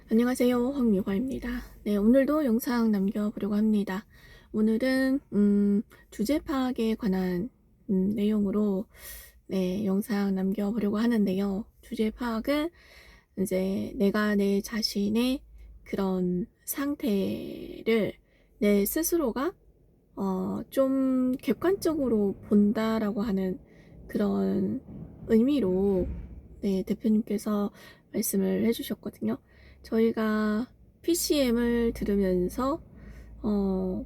안녕하세요. 황미화입니다. 네, 오늘도 영상 남겨보려고 합니다. 오늘은 주제 파악에 관한 내용으로 영상 남겨보려고 하는데요. 주제 파악은 이제 내가 내 자신의 그런 상태를 내 스스로가 좀 객관적으로 본다라고 하는 그런 의미로 대표님께서 말씀을 해주셨거든요. 저희가 PCM을 들으면서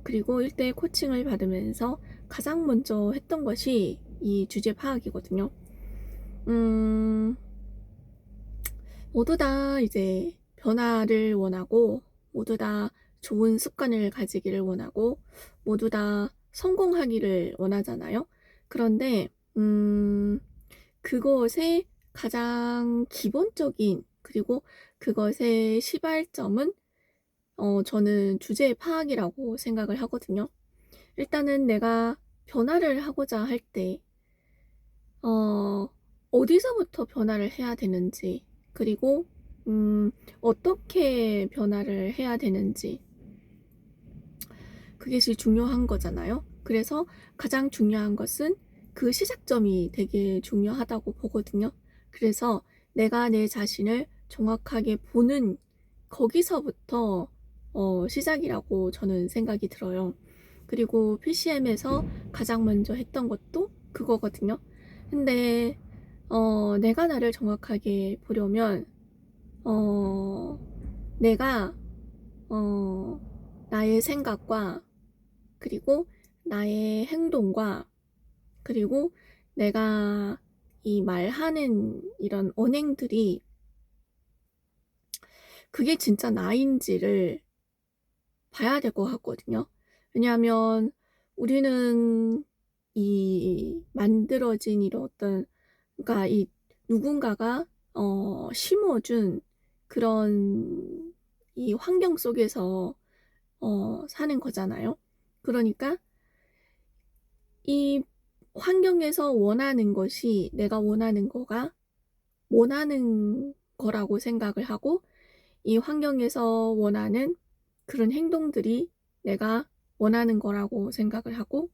그리고 1대1 코칭을 받으면서 가장 먼저 했던 것이 이 주제 파악이거든요. 모두 다 이제 변화를 원하고, 모두 다 좋은 습관을 가지기를 원하고, 모두 다 성공하기를 원하잖아요. 그런데 그것의 가장 기본적인, 그리고 그것의 시발점은 저는 주제 파악이라고 생각을 하거든요. 일단은 내가 변화를 하고자 할 때 어디서부터 변화를 해야 되는지, 그리고 어떻게 변화를 해야 되는지, 그것이 중요한 거잖아요. 그래서 가장 중요한 것은 그 시작점이 되게 중요하다고 보거든요. 그래서 내가 내 자신을 정확하게 보는 거기서부터 시작이라고 저는 생각이 들어요. 그리고 PCM에서 가장 먼저 했던 것도 그거거든요. 근데 내가 나를 정확하게 보려면 내가 나의 생각과, 그리고 나의 행동과, 그리고 내가 이 말하는 이런 언행들이 그게 진짜 나인지를 봐야 될 것 같거든요. 왜냐하면 우리는 이 만들어진 이런 어떤, 그러니까 이 누군가가 심어준 그런 이 환경 속에서 사는 거잖아요. 그러니까 이 환경에서 원하는 것이 내가 원하는 거라고 생각을 하고, 이 환경에서 원하는 그런 행동들이 내가 원하는 거라고 생각을 하고,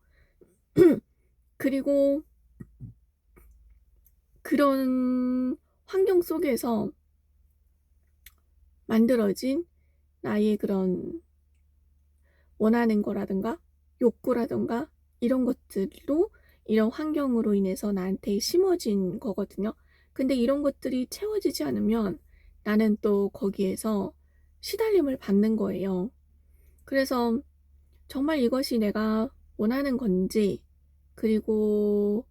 그리고 그런 환경 속에서 만들어진 나의 그런 원하는 거라든가 욕구라든가 이런 것들도 이런 환경으로 인해서 나한테 심어진 거거든요. 근데 이런 것들이 채워지지 않으면 나는 또 거기에서 시달림을 받는 거예요. 그래서 정말 이것이 내가 원하는 건지, 그리고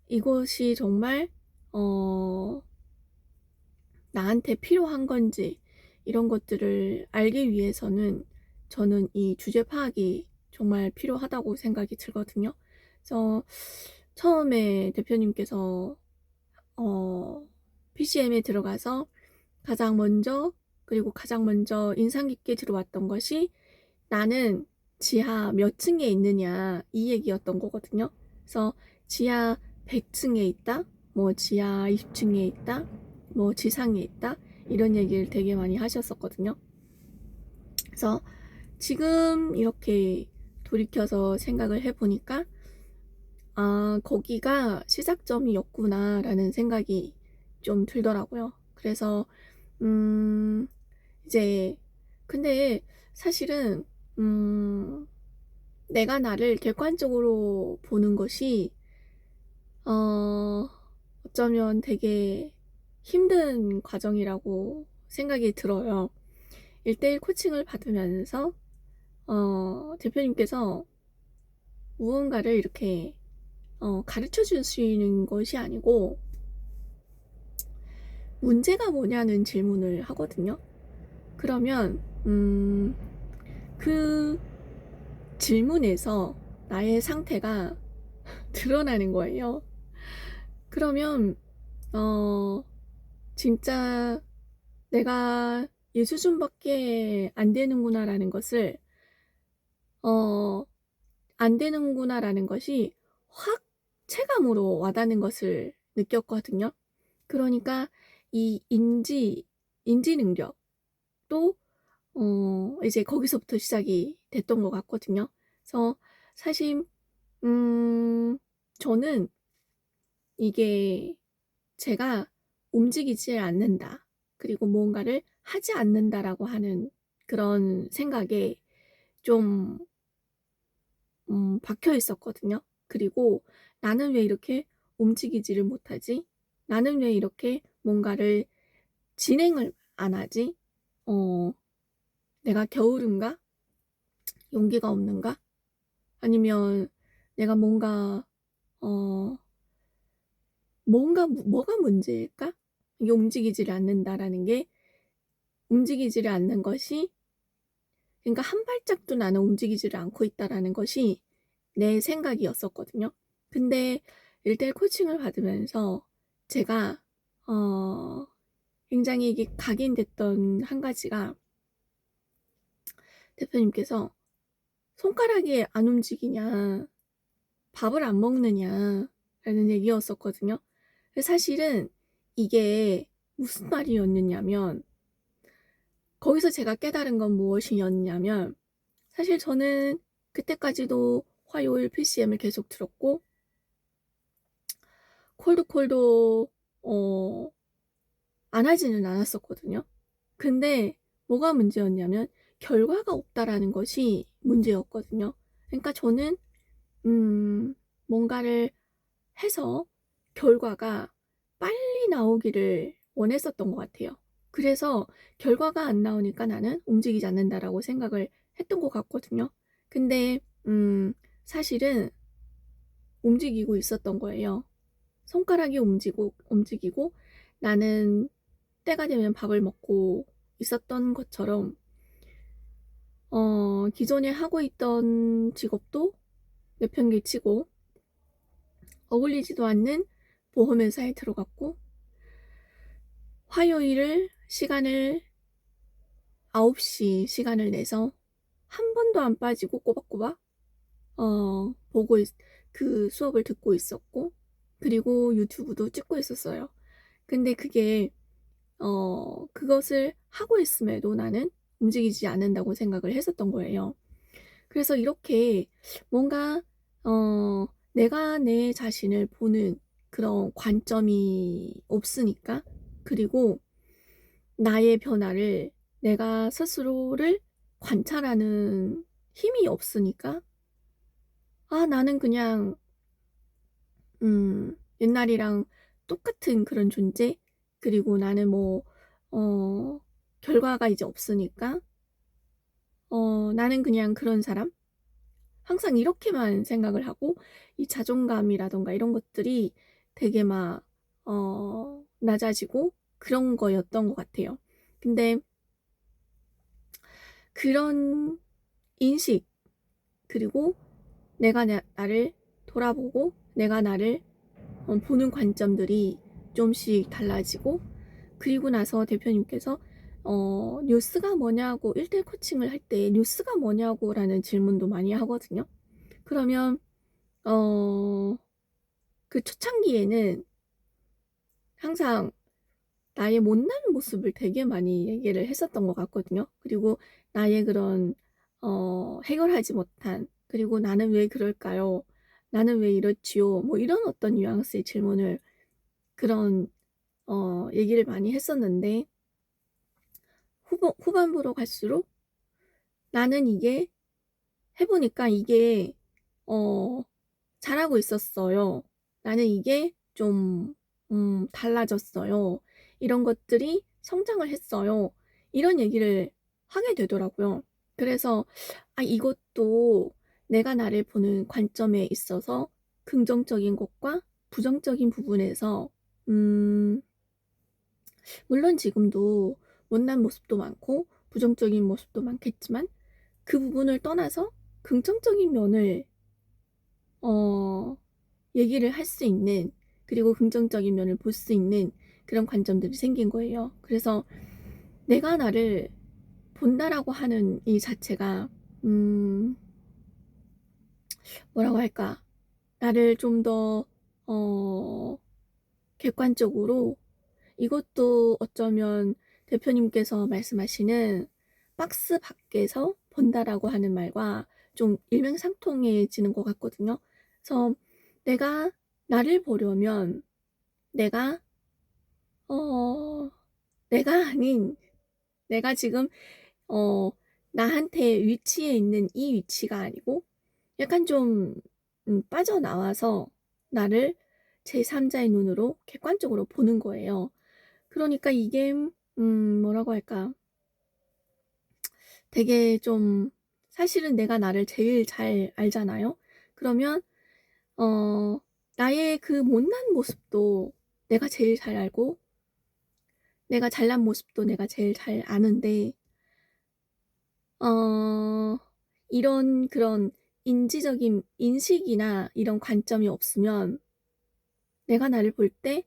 이것이 정말 나한테 필요한 건지, 이런 것들을 알기 위해서는 저는 이 주제 파악이 정말 필요하다고 생각이 들거든요. 그래서 처음에 대표님께서 PCM에 들어가서 가장 먼저, 그리고 가장 먼저 인상 깊게 들어왔던 것이 나는 지하 몇 층에 있느냐, 이 얘기였던 거거든요. 그래서 지하 100층에 있다, 뭐 지하 20층에 있다, 뭐 지상에 있다, 이런 얘기를 되게 많이 하셨었거든요. 그래서 지금 이렇게 돌이켜서 생각을 해보니까 거기가 시작점이었구나 라는 생각이 좀 들더라고요. 그래서 이제 근데 사실은 내가 나를 객관적으로 보는 것이 어쩌면 되게 힘든 과정이라고 생각이 들어요. 1대1 코칭을 받으면서 대표님께서 무언가를 이렇게 가르쳐 주시는 것이 아니고 문제가 뭐냐는 질문을 하거든요. 그러면 그 질문에서 나의 상태가 드러나는 거예요. 그러면 진짜 내가 이 수준밖에 안 되는구나라는 것을 안 되는구나라는 것이 확 체감으로 와닿는 것을 느꼈거든요. 그러니까 이 인지 능력, 것도 이제 거기서부터 시작이 됐던 것 같거든요. 그래서 사실 저는 이게 제가 움직이지 않는다, 그리고 뭔가를 하지 않는다라고 하는 그런 생각에 좀 박혀 있었거든요. 그리고 '나는 왜 이렇게 움직이지를 못하지? 나는 왜 이렇게 뭔가를 진행을 안 하지? 어 내가 게으른가? 용기가 없는가? 아니면 내가 어 뭐가 문제일까?' 이게 움직이지를 않는 것이, 그러니까 한 발짝도 나는 움직이지를 않고 있다라는 것이 내 생각이었었거든요. 근데 1:1 코칭을 받으면서 제가 어 굉장히 이게 각인됐던 한 가지가, 대표님께서 "손가락이 안 움직이냐, 밥을 안 먹느냐"라는 얘기였었거든요. 근데 사실은 이게 무슨 말이었느냐면, 거기서 제가 깨달은 건 무엇이었냐면, 사실 저는 그때까지도 화요일 PCM을 계속 들었고 콜드콜도 안 하지는 않았었거든요. 근데 뭐가 문제였냐면 결과가 없다라는 것이 문제였거든요. 그러니까 저는 뭔가를 해서 결과가 빨리 나오기를 원했었던 것 같아요. 그래서 결과가 안 나오니까 '나는 움직이지 않는다.'라고 생각을 했던 것 같거든요. 근데 사실은 움직이고 있었던 거예요. 손가락이 움직이고 나는 때가 되면 밥을 먹고 있었던 것처럼, 기존에 하고 있던 직업도 내팽개치고 어울리지도 않는 보험회사에 들어갔고, 화요일을 시간을 9시 시간을 내서 한 번도 안 빠지고 꼬박꼬박 보고 그 수업을 듣고 있었고, 그리고 유튜브도 찍고 있었어요. 근데 그것을 하고 있음에도 나는 움직이지 않는다고 생각을 했었던 거예요. 그래서 이렇게 뭔가 내가 내 자신을 보는 그런 관점이 없으니까, 그리고 나의 변화를 내가 스스로를 관찰하는 힘이 없으니까, 나는 그냥 옛날이랑 똑같은 그런 존재, 그리고 나는 결과가 이제 없으니까 나는 그냥 그런 사람, 항상 이렇게만 생각을 하고 이 자존감이라든가 이런 것들이 되게 막 낮아지고 그런 거였던 것 같아요. 근데 그런 인식, 그리고 내가 나를 돌아보고 내가 나를 보는 관점들이 좀씩 달라지고, 그리고 나서 대표님께서 "뉴스가 뭐냐."고, 1:1 코칭을 할 때 "뉴스가 뭐냐."고 라는 질문도 많이 하거든요. 그러면 그 초창기에는 항상 나의 못난 모습을 되게 많이 얘기를 했었던 것 같거든요. 그리고 나의 그런 해결하지 못한, 그리고 '나는 왜 그럴까요? 나는 왜 이렇지요?' 뭐 이런 어떤 뉘앙스의 질문을, 그런 얘기를 많이 했었는데, 후반부로 갈수록 나는 이게 해 보니까 이게 어 잘하고 있었어요. 나는 이게 좀 달라졌어요. 이런 것들이 성장을 했어요. 이런 얘기를 하게 되더라고요. 그래서 이것도 내가 나를 보는 관점에 있어서 긍정적인 것과 부정적인 부분에서, 음 물론 지금도 못난 모습도 많고 부정적인 모습도 많겠지만, 그 부분을 떠나서 긍정적인 면을 어 얘기를 할 수 있는, 그리고 긍정적인 면을 볼 수 있는 그런 관점들이 생긴 거예요. 그래서 내가 나를 본다라고 하는 이 자체가 음 뭐라고 할까? 나를 좀 더 객관적으로, 이것도 어쩌면 대표님께서 말씀하시는 박스 밖에서 본다라고 하는 말과 좀 일맥상통해지는 것 같거든요. 그래서 내가 나를 보려면 내가 내가 아닌 내가 지금 나한테 위치해 있는 이 위치가 아니고 약간 좀 빠져나와서 나를 제3자의 눈으로 객관적으로 보는 거예요. 그러니까 이게 뭐라고 할까? 되게 좀 사실은 내가 나를 제일 잘 알잖아요. 그러면 나의 그 못난 모습도 내가 제일 잘 알고 내가 잘난 모습도 내가 제일 잘 아는데 이런 그런 인지적인 인식이나 이런 관점이 없으면 내가 나를 볼 때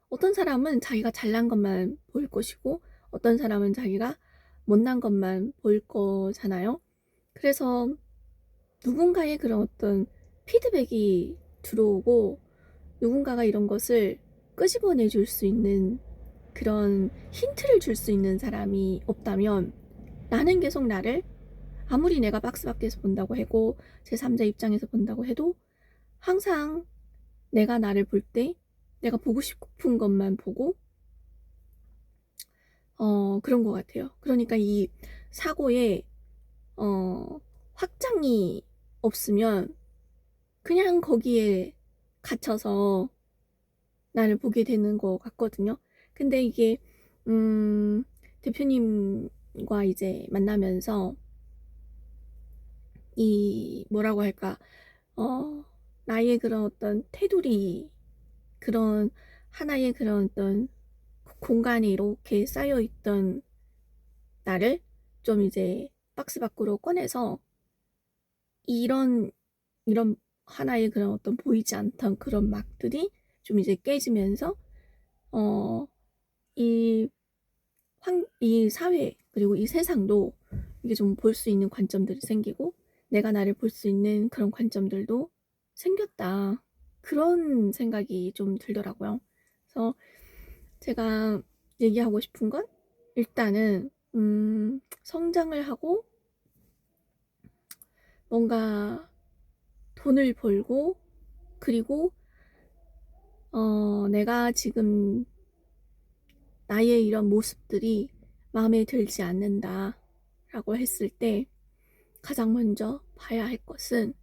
어떤 사람은 자기가 잘난 것만 보일 것이고 어떤 사람은 자기가 못난 것만 보일 거잖아요. 그래서 누군가의 그런 어떤 피드백이 들어오고 누군가가 이런 것을 끄집어내 줄 수 있는 그런 힌트를 줄 수 있는 사람이 없다면 나는 계속 나를 아무리 내가 박스 밖에서 본다고 해도 제3자 입장에서 본다고 해도 항상 내가 나를 볼 때 내가 보고 싶은 것만 보고 그런 것 같아요. 그러니까 이 사고에 확장이 없으면 그냥 거기에 갇혀서 나를 보게 되는 것 같거든요. 근데 이게 대표님과 이제 만나면서 이 뭐라고 할까 나의 그런 어떤 테두리 그런 하나의 그런 어떤 공간에 이렇게 쌓여 있던 나를 좀 이제 박스 밖으로 꺼내서 이런 하나의 그런 어떤 보이지 않던 그런 막들이 좀 이제 깨지면서 이 이 사회 그리고 이 세상도 이게 좀 볼 수 있는 관점들이 생기고 내가 나를 볼 수 있는 그런 관점들도 생겼다. 그런 생각이 좀 들더라고요. 그래서 제가 얘기하고 싶은 건 일단은 성장을 하고 뭔가 돈을 벌고 그리고 내가 지금 나의 이런 모습들이 마음에 들지 않는다라고 했을 때 가장 먼저 봐야 할 것은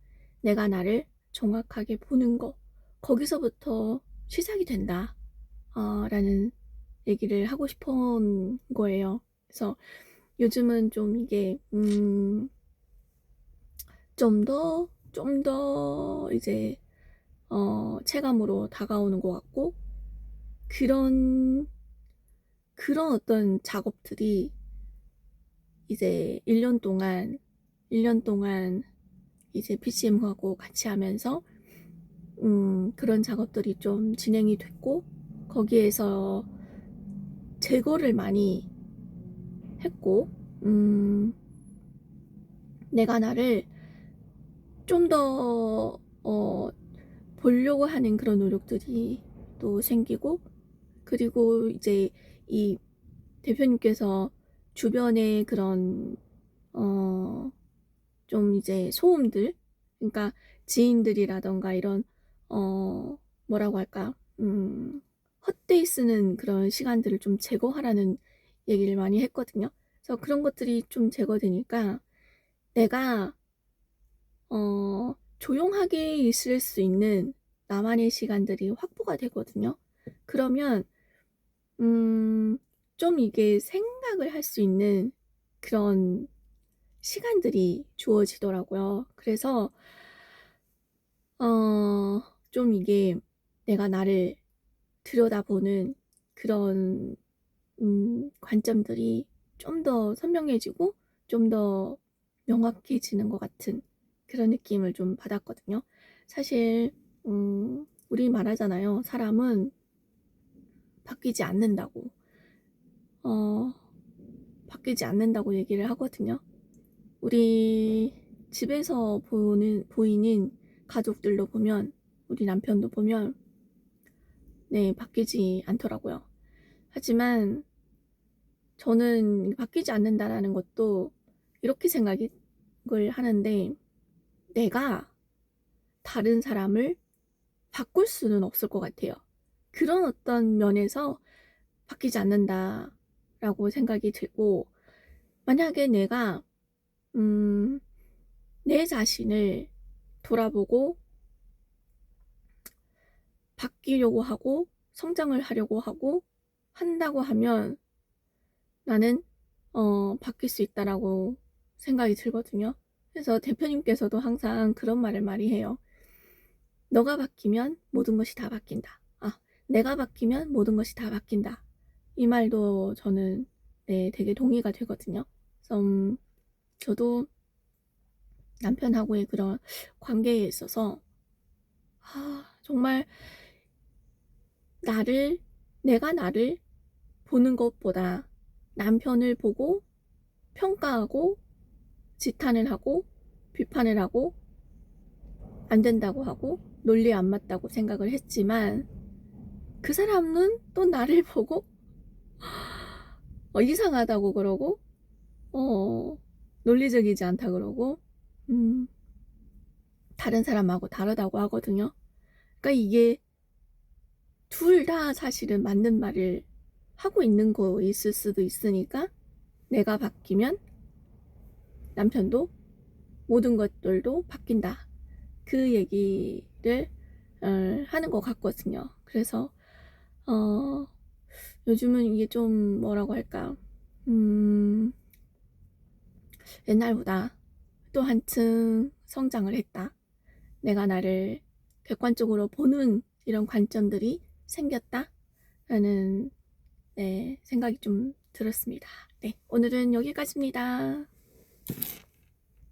내가 나를 정확하게 보는 거 거기서부터 시작이 된다 라는 얘기를 하고 싶은 거예요. 그래서 요즘은 좀 이게 좀 더 이제 체감으로 다가오는 것 같고 그런 어떤 작업들이 이제 1년 동안 이제 PCM하고 같이 하면서 그런 작업들이 좀 진행이 됐고 거기에서 제거를 많이 했고 내가 나를 좀 더 보려고 하는 그런 노력들이 또 생기고 그리고 이제 이 대표님께서 주변에 그런 좀 이제 소음들 그러니까 지인들이라던가 이런 뭐라고 할까 헛되이 쓰는 그런 시간들을 좀 제거하라는 얘기를 많이 했거든요. 그래서 그런 것들이 좀 제거되니까 내가 조용하게 있을 수 있는 나만의 시간들이 확보가 되거든요. 그러면 좀 이게 생각을 할 수 있는 그런 시간들이 주어지더라고요. 그래서 좀 이게 내가 나를 들여다보는 그런 관점들이 좀 더 선명해지고 좀 더 명확해지는 것 같은 그런 느낌을 좀 받았거든요. 사실 우리 말하잖아요. 사람은 바뀌지 않는다고. 바뀌지 않는다고 얘기를 하거든요. 우리 집에서 보이는 가족들도 보면 우리 남편도 보면 네 바뀌지 않더라고요. 하지만 저는 바뀌지 않는다라는 것도 이렇게 생각을 하는데, 내가 다른 사람을 바꿀 수는 없을 것 같아요. 그런 어떤 면에서 바뀌지 않는다라고 생각이 들고, 만약에 내가 내 자신을 돌아보고 바뀌려고 하고 성장을 하려고 하고 한다고 하면 나는 바뀔 수 있다라고 생각이 들거든요. 그래서 대표님께서도 항상 그런 말을 많이 해요. 너가 바뀌면 모든 것이 다 바뀐다. 내가 바뀌면 모든 것이 다 바뀐다. 이 말도 저는 되게 동의가 되거든요. 그래서 저도 남편하고의 그런 관계에 있어서 정말 내가 나를 보는 것보다 남편을 보고 평가하고 지탄을 하고 비판을 하고 안 된다고 하고 논리에 안 맞다고 생각을 했지만, 그 사람은 또 나를 보고 이상하다고 그러고 논리적이지 않다 그러고 다른 사람하고 다르다고 하거든요. 그러니까 이게 둘 다 사실은 맞는 말을 하고 있는 거 있을 수도 있으니까, 내가 바뀌면 남편도 모든 것들도 바뀐다, 그 얘기를 하는 것 같거든요. 그래서 요즘은 이게 좀 뭐라고 할까, 옛날보다 또 한층 성장을 했다, 내가 나를 객관적으로 보는 이런 관점들이 생겼다 라는 생각이 좀 들었습니다. 오늘은 여기까지입니다.